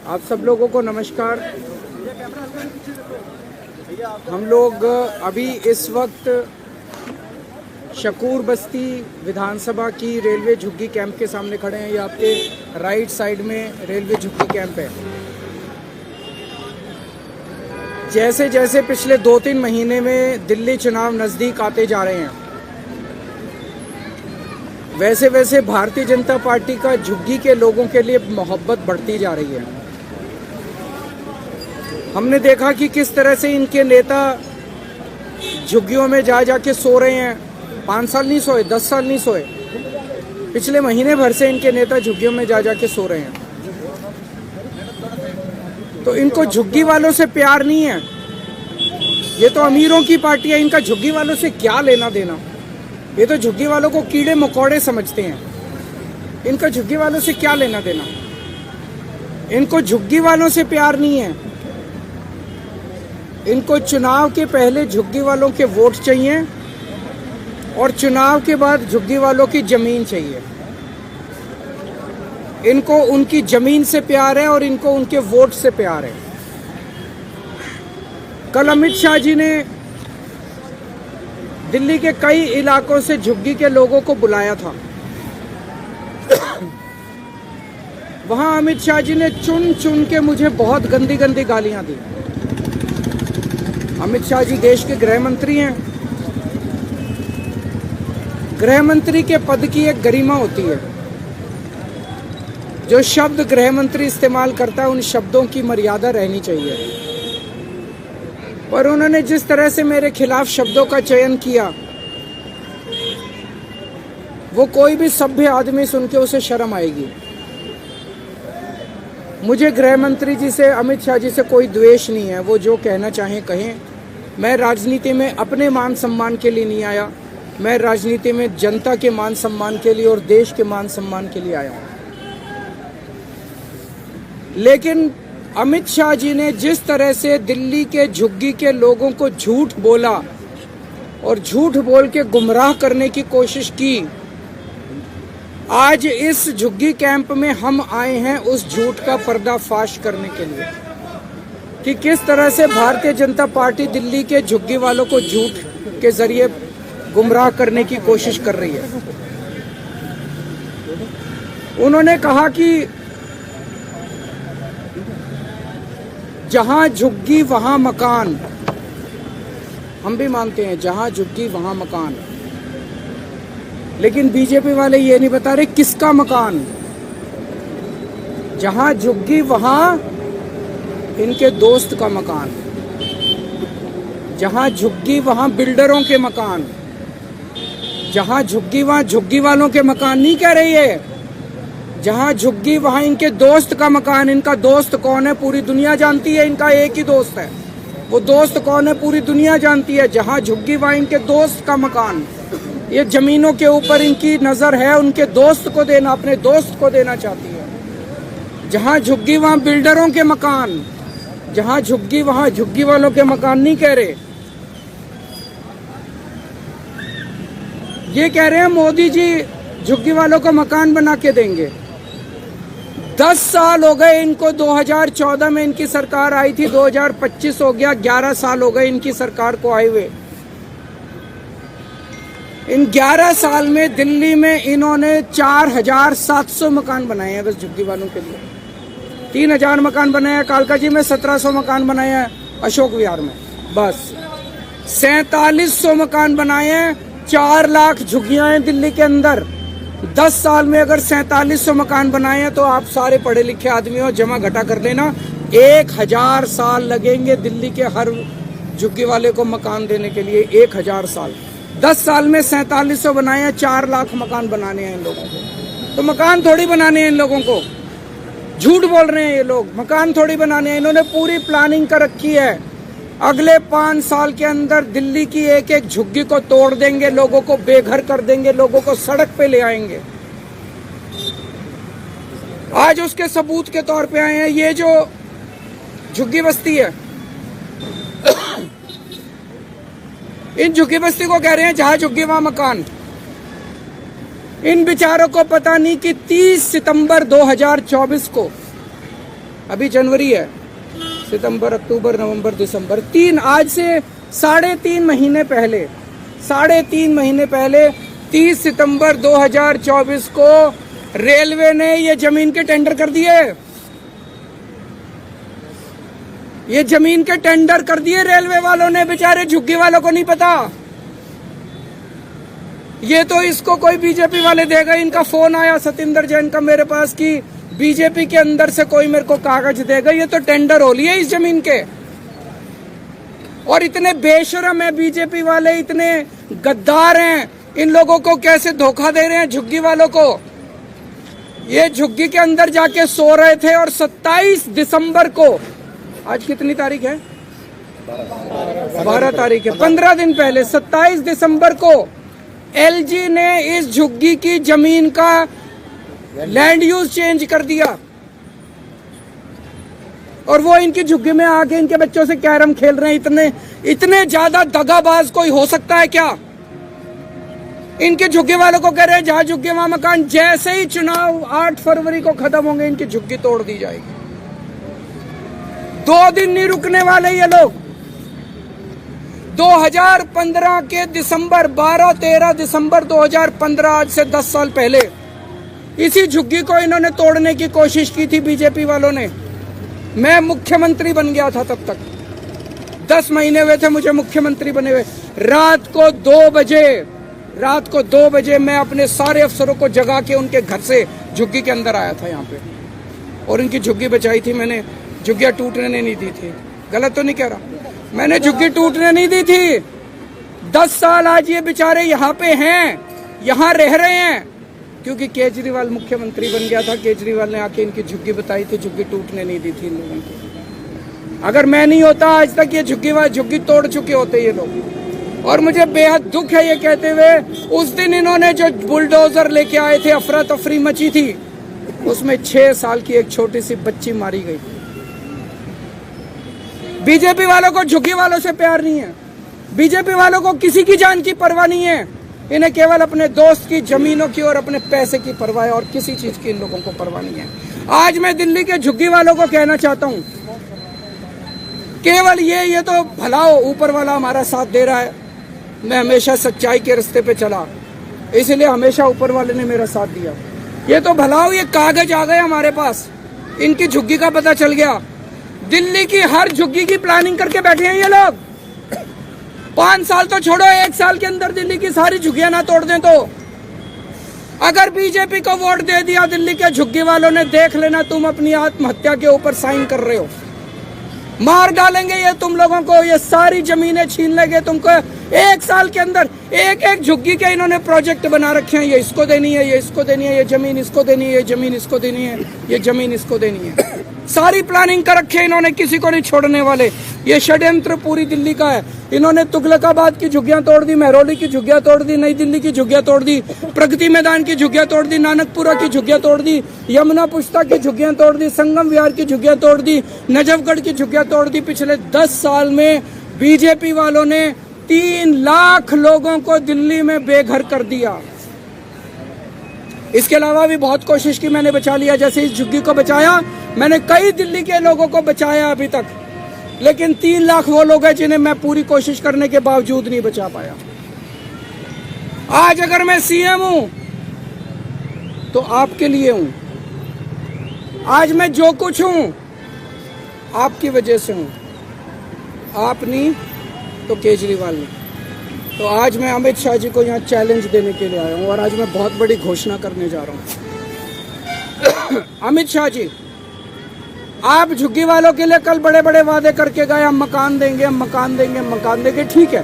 आप सब लोगों को नमस्कार। हम लोग अभी इस वक्त शकूर बस्ती विधानसभा की रेलवे झुग्गी कैंप के सामने खड़े हैं। ये आपके राइट साइड में रेलवे झुग्गी कैंप है। जैसे जैसे पिछले 2-3 महीने में दिल्ली चुनाव नज़दीक आते जा रहे हैं, वैसे वैसे भारतीय जनता पार्टी का झुग्गी के लोगों के लिए मोहब्बत बढ़ती जा रही है। हमने देखा कि किस तरह से इनके नेता झुग्गियों में जा के सो रहे हैं। 5 साल नहीं सोए, 10 साल नहीं सोए, पिछले महीने भर से इनके नेता झुग्गियों में जा के सो रहे हैं। तो इनको झुग्गी वालों से प्यार नहीं है। ये तो अमीरों की पार्टी है, इनका झुग्गी वालों से क्या लेना देना। ये तो झुग्गी वालों को कीड़े मकोड़े समझते हैं। इनका झुग्गी वालों से क्या लेना देना। इनको झुग्गी वालों से प्यार नहीं है। इनको चुनाव के पहले झुग्गी वालों के वोट चाहिए और चुनाव के बाद झुग्गी वालों की जमीन चाहिए। इनको उनकी जमीन से प्यार है और इनको उनके वोट से प्यार है। कल अमित शाह जी ने दिल्ली के कई इलाकों से झुग्गी के लोगों को बुलाया था। वहां अमित शाह जी ने चुन चुन के मुझे बहुत गंदी गंदी गालियां दी। अमित शाह जी देश के गृह मंत्री हैं। गृह मंत्री के पद की एक गरिमा होती है। जो शब्द गृह मंत्री इस्तेमाल करता है, उन शब्दों की मर्यादा रहनी चाहिए। पर उन्होंने जिस तरह से मेरे खिलाफ शब्दों का चयन किया, वो कोई भी सभ्य आदमी सुन के उसे शर्म आएगी। मुझे गृह मंत्री जी से, अमित शाह जी से कोई द्वेष नहीं है। वो जो कहना चाहें कहें। मैं राजनीति में अपने मान सम्मान के लिए नहीं आया। मैं राजनीति में जनता के मान सम्मान के लिए और देश के मान सम्मान के लिए आया हूं। लेकिन अमित शाह जी ने जिस तरह से दिल्ली के झुग्गी के लोगों को झूठ बोला और झूठ बोल के गुमराह करने की कोशिश की, आज इस झुग्गी कैंप में हम आए हैं उस झूठ का पर्दाफाश करने के लिए कि किस तरह से भारतीय जनता पार्टी दिल्ली के झुग्गी वालों को झूठ के जरिए गुमराह करने की कोशिश कर रही है। उन्होंने कहा कि जहां झुग्गी वहां मकान। हम भी मानते हैं जहां झुग्गी वहां मकान, लेकिन बीजेपी वाले ये नहीं बता रहे किसका मकान। जहां झुग्गी वहां इनके दोस्त का मकान। जहां झुग्गी वहां बिल्डरों के मकान। जहां झुग्गी वहां झुग्गी वालों के मकान नहीं कह रही है। जहां झुग्गी वहां इनके दोस्त का मकान। इनका दोस्त कौन है पूरी दुनिया जानती है। इनका एक ही दोस्त है। वो दोस्त कौन है पूरी दुनिया जानती है। जहां झुग्गी वहां इनके दोस्त का मकान। ये जमीनों के ऊपर इनकी नजर है, उनके दोस्त को देना, अपने दोस्त को देना चाहती है। जहां झुग्गी वहां बिल्डरों के मकान। जहां झुग्गी वहां झुग्गी वालों के मकान नहीं कह रहे। ये कह रहे हैं मोदी जी झुग्गी वालों को मकान बना के देंगे। 10 साल हो गए इनको। 2014 में इनकी सरकार आई थी, 2025 हो गया, 11 साल हो गए इनकी सरकार को आए हुए। इन 11 साल में दिल्ली में इन्होंने 4700 मकान बनाए हैं बस झुग्गी वालों के लिए। 3000 मकान बनाए हैं कालका जी में, 1700 मकान बनाए हैं अशोक विहार में। बस 4700 मकान बनाए हैं। 4 लाख झुग्गियां हैं दिल्ली के अंदर। 10 साल में अगर 4700 मकान बनाए हैं तो आप सारे पढ़े लिखे आदमी हो, जमा घटा कर लेना, 1000 साल लगेंगे दिल्ली के हर झुग्गी वाले को मकान देने के लिए। 1000 साल। 10 साल में 4700 बनाए हैं। 4 लाख मकान बनाने हैं इन लोगों को। तो मकान थोड़ी बनाने हैं इन लोगों को। झूठ बोल रहे हैं ये लोग। मकान थोड़ी बनाने हैं। इन्होंने पूरी प्लानिंग कर रखी है। अगले 5 साल के अंदर दिल्ली की एक एक झुग्गी को तोड़ देंगे, लोगों को बेघर कर देंगे, लोगों को सड़क पे ले आएंगे। आज उसके सबूत के तौर पे आए हैं। ये जो झुग्गी बस्ती है, इन झुग्गी बस्ती को कह रहे हैं जहां झुग्गी वहां मकान। इन बेचारों को पता नहीं कि 30 सितंबर 2024 को, अभी जनवरी है, सितंबर, अक्टूबर, नवंबर, दिसंबर, आज से 3.5 महीने पहले, 3.5 महीने पहले 30 सितंबर 2024 को रेलवे ने ये जमीन के टेंडर कर दिए। ये जमीन के टेंडर कर दिए रेलवे वालों ने, बेचारे झुग्गी वालों को नहीं पता। ये तो इसको कोई बीजेपी वाले देगा। इनका फोन आया सतिंदर जैन का मेरे पास कि बीजेपी के अंदर से कोई मेरे को कागज देगा। ये तो टेंडर हो लिए इस जमीन के। और इतने बेशरम है बीजेपी वाले, इतने गद्दार हैं, इन लोगों को कैसे धोखा दे रहे हैं झुग्गी वालों को। ये झुग्गी के अंदर जाके सो रहे थे और 27 दिसंबर को, आज कितनी तारीख है, 12 तारीख है, 15 दिन पहले 27 दिसंबर को एलजी ने इस झुग्गी की जमीन का लैंड यूज चेंज कर दिया। और वो इनकी झुग्गी में आके इनके बच्चों से कैरम खेल रहे हैं। इतने ज्यादा दगाबाज कोई हो सकता है क्या? इनके झुग्गी वालों को कह रहे हैं जहां झुग्गी वहां मकान। जैसे ही चुनाव 8 फरवरी को खत्म होंगे इनकी झुग्गी तोड़ दी जाएगी। 2 दिन नहीं रुकने वाले ये लोग। 2015 के दिसंबर, 12-13 दिसंबर 2015, आज से 10 साल पहले इसी झुग्गी को इन्होंने तोड़ने की कोशिश की थी बीजेपी वालों ने। मैं मुख्यमंत्री बन गया था तब तक, 10 महीने हुए थे मुझे मुख्यमंत्री बने हुए। रात को 2 बजे मैं अपने सारे अफसरों को जगा के उनके घर से झुग्गी के अंदर आया था यहाँ पे, और इनकी झुग्गी बचाई थी मैंने। झुग्गियां टूटने नहीं दी थी। गलत तो नहीं कह रहा, मैंने झुग्गी टूटने नहीं दी थी। 10 साल आज ये बेचारे यहाँ पे हैं, यहाँ रह रहे हैं, क्योंकि केजरीवाल मुख्यमंत्री बन गया था। केजरीवाल ने आके इनकी झुग्गी बताई थी, झुग्गी टूटने नहीं दी थी इन लोगों को। अगर मैं नहीं होता आज तक ये झुग्गी तोड़ चुके होते ये लोग। और मुझे बेहद दुख है ये कहते हुए, उस दिन इन्होंने जो बुलडोजर लेके आए थे, अफरा तफरी मची थी, उसमें 6 साल की एक छोटी सी बच्ची मारी गई। बीजेपी वालों को झुग्गी वालों से प्यार नहीं है। बीजेपी वालों को किसी की जान की परवाह नहीं है। इन्हें केवल अपने दोस्त की जमीनों की और अपने पैसे की परवाह है, और किसी चीज की इन लोगों को परवाह नहीं है। आज मैं दिल्ली के झुग्गी वालों को कहना चाहता हूं, केवल ये तो भला हो, ऊपर वाला हमारा साथ दे रहा है। मैं हमेशा सच्चाई के रास्ते पे चला, इसलिए हमेशा ऊपर वाले ने मेरा साथ दिया। ये तो भला हो, ये कागज आ गए हमारे पास, इनकी झुग्गी का पता चल गया। दिल्ली की हर झुग्गी की प्लानिंग करके बैठे हैं ये लोग। 5 साल तो छोड़ो, 1 साल के अंदर दिल्ली की सारी झुग्गियां ना तोड़ दें तो। अगर बीजेपी को वोट दे दिया दिल्ली के झुग्गी वालों ने, देख लेना तुम अपनी आत्महत्या के ऊपर साइन कर रहे हो। मार डालेंगे ये तुम लोगों को, ये सारी जमीनें छीन लेंगे तुमको। 1 साल के अंदर एक झुग्गी के इन्होंने प्रोजेक्ट बना रखे हैं। ये इसको देनी है, ये इसको देनी है, ये जमीन इसको देनी है, ये जमीन इसको देनी है, ये जमीन इसको देनी है। सारी प्लानिंग कर रखे इन्होंने, किसी को नहीं छोड़ने वाले। ये षड्यंत्र पूरी दिल्ली का है। इन्होंने तुगलकाबाद की झुग्गियां तोड़ दी, महरौली की झुग्गियां तोड़ दी, नई दिल्ली की झुग्गियां तोड़ दी, प्रगति मैदान की झुग्गियां तोड़ दी, नानकपुरा की झुग्गियां तोड़ दी, यमुना पुश्ता की झुग्गियां तोड़ दी, संगम विहार की झुग्गियां तोड़ दी, नजफगढ़ की झुग्गियां तोड़ दी। पिछले 10 साल में बीजेपी वालों ने 3 लाख लोगों को दिल्ली में बेघर कर दिया। इसके अलावा भी बहुत कोशिश की मैंने, बचा लिया। जैसे इस झुग्गी को बचाया मैंने, कई दिल्ली के लोगों को बचाया अभी तक, लेकिन 3 लाख वो लोग हैं जिन्हें मैं पूरी कोशिश करने के बावजूद नहीं बचा पाया। आज अगर मैं सीएम हूं तो आपके लिए हूं। आज मैं जो कुछ हूं आपकी वजह से हूं। आप नहीं तो केजरीवाल ने। तो आज मैं अमित शाह जी को यहाँ चैलेंज देने के लिए आया हूँ, और आज मैं बहुत बड़ी घोषणा करने जा रहा हूँ। अमित शाह जी, आप झुग्गी वालों के लिए कल बड़े बड़े वादे करके गए, हम मकान देंगे, हम मकान देंगे, हम मकान देंगे। ठीक है,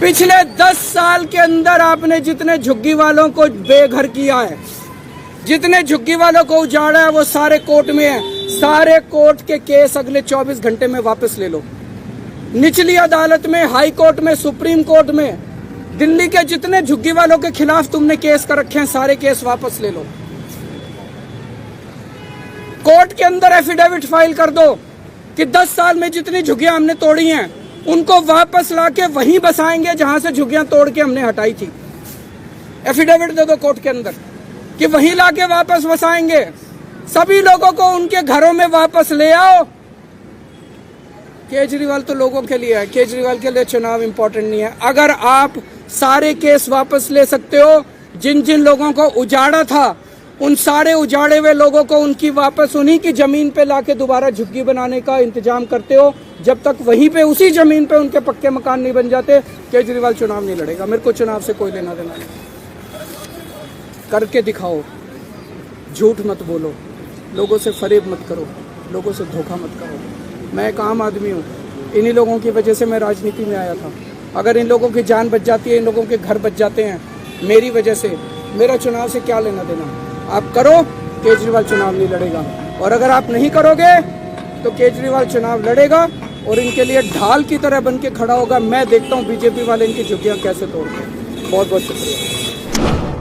पिछले 10 साल के अंदर आपने जितने झुग्गी वालों को बेघर किया है, जितने झुग्गी वालों को उजाड़ा है, वो सारे कोर्ट में है। सारे कोर्ट के केस अगले 24 घंटे में वापस ले लो। निचली अदालत में, हाई कोर्ट में, सुप्रीम कोर्ट में, दिल्ली के जितने झुग्गी वालों के खिलाफ तुमने केस कर रखे हैं, सारे केस वापस ले लो। कोर्ट के अंदर एफिडेविट फाइल कर दो कि 10 साल में जितनी झुग्गियां हमने तोड़ी हैं, उनको वापस लाके वहीं बसाएंगे जहां से झुग्गियां तोड़ के हमने हटाई थी। एफिडेविट दे दो कोर्ट के अंदर कि वहीं लाके वापस बसाएंगे। सभी लोगों को उनके घरों में वापस ले आओ। केजरीवाल तो लोगों के लिए है, केजरीवाल के लिए चुनाव इंपॉर्टेंट नहीं है। अगर आप सारे केस वापस ले सकते हो, जिन जिन लोगों को उजाड़ा था उन सारे उजाड़े हुए लोगों को उनकी वापस उन्हीं की जमीन पे लाके दोबारा झुग्गी बनाने का इंतजाम करते हो, जब तक वहीं पे उसी जमीन पे उनके पक्के मकान नहीं बन जाते, केजरीवाल चुनाव नहीं लड़ेगा। मेरे को चुनाव से कोई लेना देना नहीं। करके दिखाओ, झूठ मत बोलो, लोगों से फरेब मत करो, लोगों से धोखा मत करो। मैं एक आम आदमी हूँ, इन्हीं लोगों की वजह से मैं राजनीति में आया था। अगर इन लोगों की जान बच जाती है, इन लोगों के घर बच जाते हैं मेरी वजह से, मेरा चुनाव से क्या लेना देना। आप करो, केजरीवाल चुनाव नहीं लड़ेगा। और अगर आप नहीं करोगे तो केजरीवाल चुनाव लड़ेगा और इनके लिए ढाल की तरह बन के खड़ा होगा। मैं देखता हूँ बीजेपी वाले इनकी झुग्गियाँ कैसे तोड़ते हैं। बहुत बहुत शुक्रिया।